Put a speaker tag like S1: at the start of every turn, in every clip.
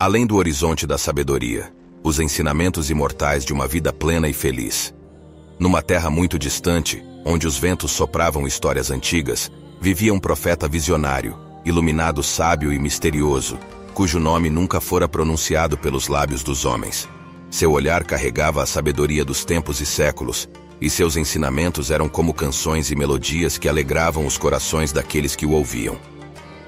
S1: Além do horizonte da sabedoria, os ensinamentos imortais de uma vida plena e feliz. Numa terra muito distante, onde os ventos sopravam histórias antigas, vivia um profeta visionário, iluminado, sábio e misterioso, cujo nome nunca fora pronunciado pelos lábios dos homens. Seu olhar carregava a sabedoria dos tempos e séculos, e seus ensinamentos eram como canções e melodias que alegravam os corações daqueles que o ouviam.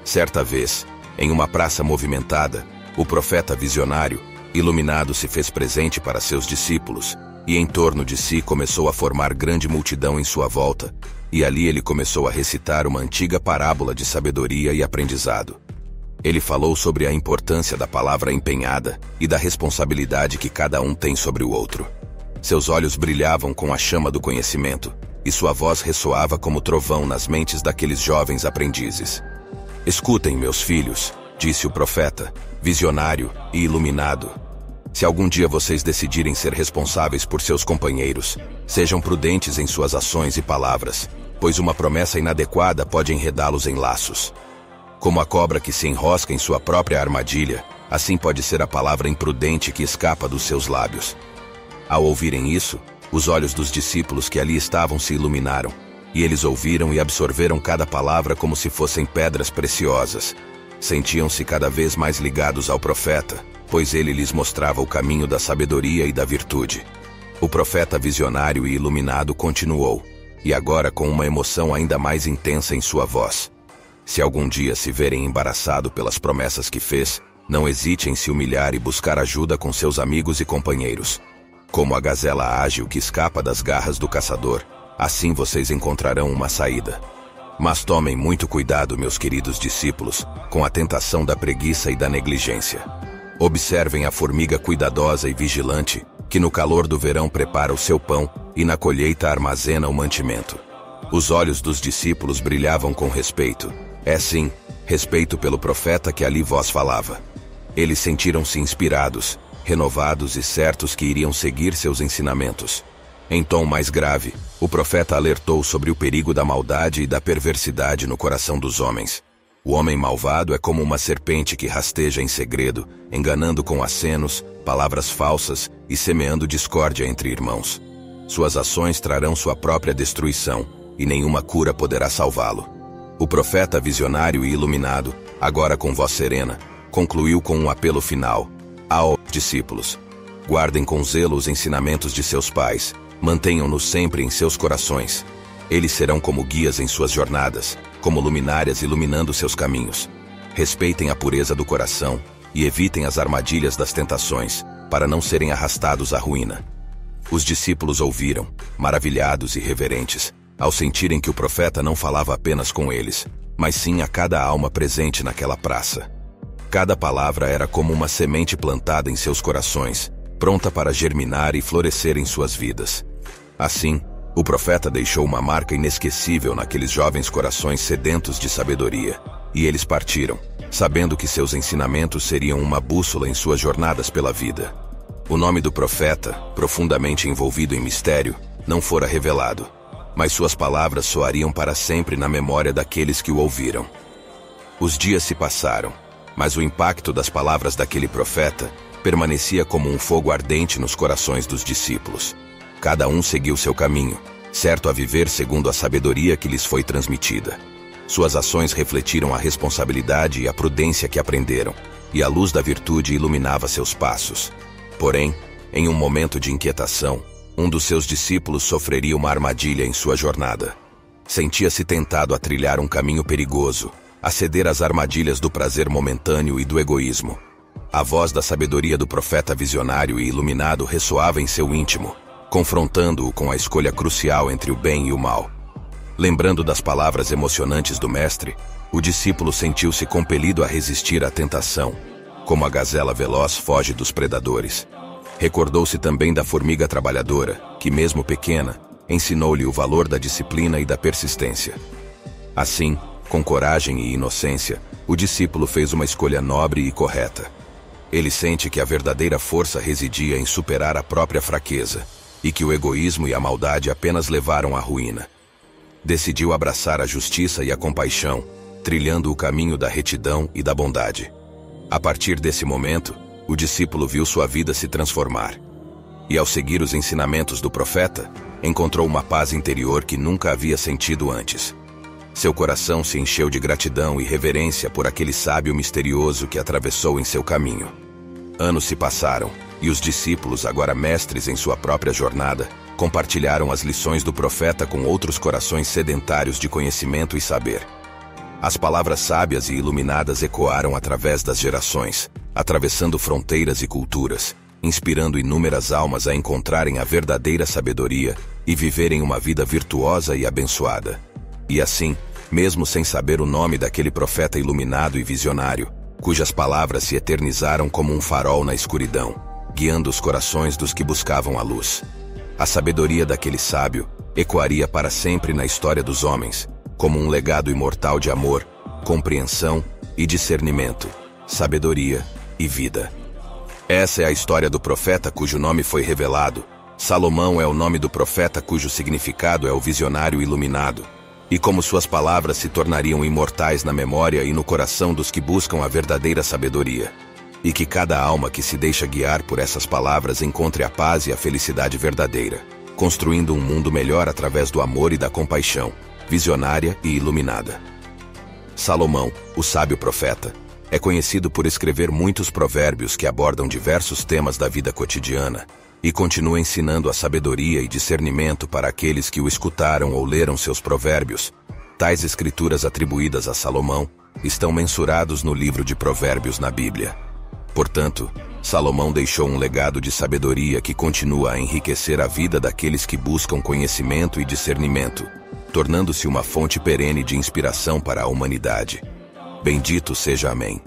S1: Certa vez, em uma praça movimentada, o profeta visionário, iluminado, se fez presente para seus discípulos, e em torno de si começou a formar grande multidão em sua volta, e ali ele começou a recitar uma antiga parábola de sabedoria e aprendizado. Ele falou sobre a importância da palavra empenhada e da responsabilidade que cada um tem sobre o outro. Seus olhos brilhavam com a chama do conhecimento, e sua voz ressoava como trovão nas mentes daqueles jovens aprendizes. Escutem, meus filhos, disse o profeta, visionário e iluminado. Se algum dia vocês decidirem ser responsáveis por seus companheiros, sejam prudentes em suas ações e palavras, pois uma promessa inadequada pode enredá-los em laços. Como a cobra que se enrosca em sua própria armadilha, assim pode ser a palavra imprudente que escapa dos seus lábios. Ao ouvirem isso, os olhos dos discípulos que ali estavam se iluminaram, e eles ouviram e absorveram cada palavra como se fossem pedras preciosas. Sentiam-se cada vez mais ligados ao profeta, pois ele lhes mostrava o caminho da sabedoria e da virtude. O profeta visionário e iluminado continuou, e agora com uma emoção ainda mais intensa em sua voz. Se algum dia se verem embaraçado pelas promessas que fez, não hesite em se humilhar e buscar ajuda com seus amigos e companheiros. Como a gazela ágil que escapa das garras do caçador, assim vocês encontrarão uma saída. Mas tomem muito cuidado, meus queridos discípulos, com a tentação da preguiça e da negligência. Observem a formiga cuidadosa e vigilante, que no calor do verão prepara o seu pão e na colheita armazena o mantimento. Os olhos dos discípulos brilhavam com respeito. É sim, respeito pelo profeta que ali vos falava. Eles sentiram-se inspirados, renovados e certos que iriam seguir seus ensinamentos. Em tom mais grave, o profeta alertou sobre o perigo da maldade e da perversidade no coração dos homens. O homem malvado é como uma serpente que rasteja em segredo, enganando com acenos, palavras falsas e semeando discórdia entre irmãos. Suas ações trarão sua própria destruição, e nenhuma cura poderá salvá-lo. O profeta visionário e iluminado, agora com voz serena, concluiu com um apelo final. Aos discípulos: guardem com zelo os ensinamentos de seus pais, mantenham-nos sempre em seus corações. Eles serão como guias em suas jornadas, como luminárias iluminando seus caminhos. Respeitem a pureza do coração e evitem as armadilhas das tentações, para não serem arrastados à ruína. Os discípulos ouviram, maravilhados e reverentes, ao sentirem que o profeta não falava apenas com eles, mas sim a cada alma presente naquela praça. Cada palavra era como uma semente plantada em seus corações, pronta para germinar e florescer em suas vidas. Assim, o profeta deixou uma marca inesquecível naqueles jovens corações sedentos de sabedoria, e eles partiram, sabendo que seus ensinamentos seriam uma bússola em suas jornadas pela vida. O nome do profeta, profundamente envolvido em mistério, não fora revelado, mas suas palavras soariam para sempre na memória daqueles que o ouviram. Os dias se passaram, mas o impacto das palavras daquele profeta permanecia como um fogo ardente nos corações dos discípulos. Cada um seguiu seu caminho, certo a viver segundo a sabedoria que lhes foi transmitida. Suas ações refletiram a responsabilidade e a prudência que aprenderam, e a luz da virtude iluminava seus passos. Porém, em um momento de inquietação, um dos seus discípulos sofreria uma armadilha em sua jornada. Sentia-se tentado a trilhar um caminho perigoso, a ceder às armadilhas do prazer momentâneo e do egoísmo. A voz da sabedoria do profeta visionário e iluminado ressoava em seu íntimo, confrontando-o com a escolha crucial entre o bem e o mal. Lembrando das palavras emocionantes do mestre, o discípulo sentiu-se compelido a resistir à tentação, como a gazela veloz foge dos predadores. Recordou-se também da formiga trabalhadora, que mesmo pequena, ensinou-lhe o valor da disciplina e da persistência. Assim, com coragem e inocência, o discípulo fez uma escolha nobre e correta. Ele sente que a verdadeira força residia em superar a própria fraqueza, e que o egoísmo e a maldade apenas levaram à ruína. Decidiu abraçar a justiça e a compaixão, trilhando o caminho da retidão e da bondade. A partir desse momento, o discípulo viu sua vida se transformar. E ao seguir os ensinamentos do profeta, encontrou uma paz interior que nunca havia sentido antes. Seu coração se encheu de gratidão e reverência por aquele sábio misterioso que atravessou em seu caminho. Anos se passaram, e os discípulos, agora mestres em sua própria jornada, compartilharam as lições do profeta com outros corações sedentários de conhecimento e saber. As palavras sábias e iluminadas ecoaram através das gerações, atravessando fronteiras e culturas, inspirando inúmeras almas a encontrarem a verdadeira sabedoria e viverem uma vida virtuosa e abençoada. E assim, mesmo sem saber o nome daquele profeta iluminado e visionário, cujas palavras se eternizaram como um farol na escuridão, guiando os corações dos que buscavam a luz. A sabedoria daquele sábio ecoaria para sempre na história dos homens, como um legado imortal de amor, compreensão e discernimento, sabedoria e vida. Essa é a história do profeta cujo nome foi revelado. Salomão é o nome do profeta cujo significado é o visionário iluminado. E como suas palavras se tornariam imortais na memória e no coração dos que buscam a verdadeira sabedoria. E que cada alma que se deixa guiar por essas palavras encontre a paz e a felicidade verdadeira, construindo um mundo melhor através do amor e da compaixão, visionária e iluminada. Salomão, o sábio profeta, é conhecido por escrever muitos provérbios que abordam diversos temas da vida cotidiana e continua ensinando a sabedoria e discernimento para aqueles que o escutaram ou leram seus provérbios. Tais escrituras atribuídas a Salomão estão mensurados no livro de Provérbios na Bíblia. Portanto, Salomão deixou um legado de sabedoria que continua a enriquecer a vida daqueles que buscam conhecimento e discernimento, tornando-se uma fonte perene de inspiração para a humanidade. Bendito seja Amém.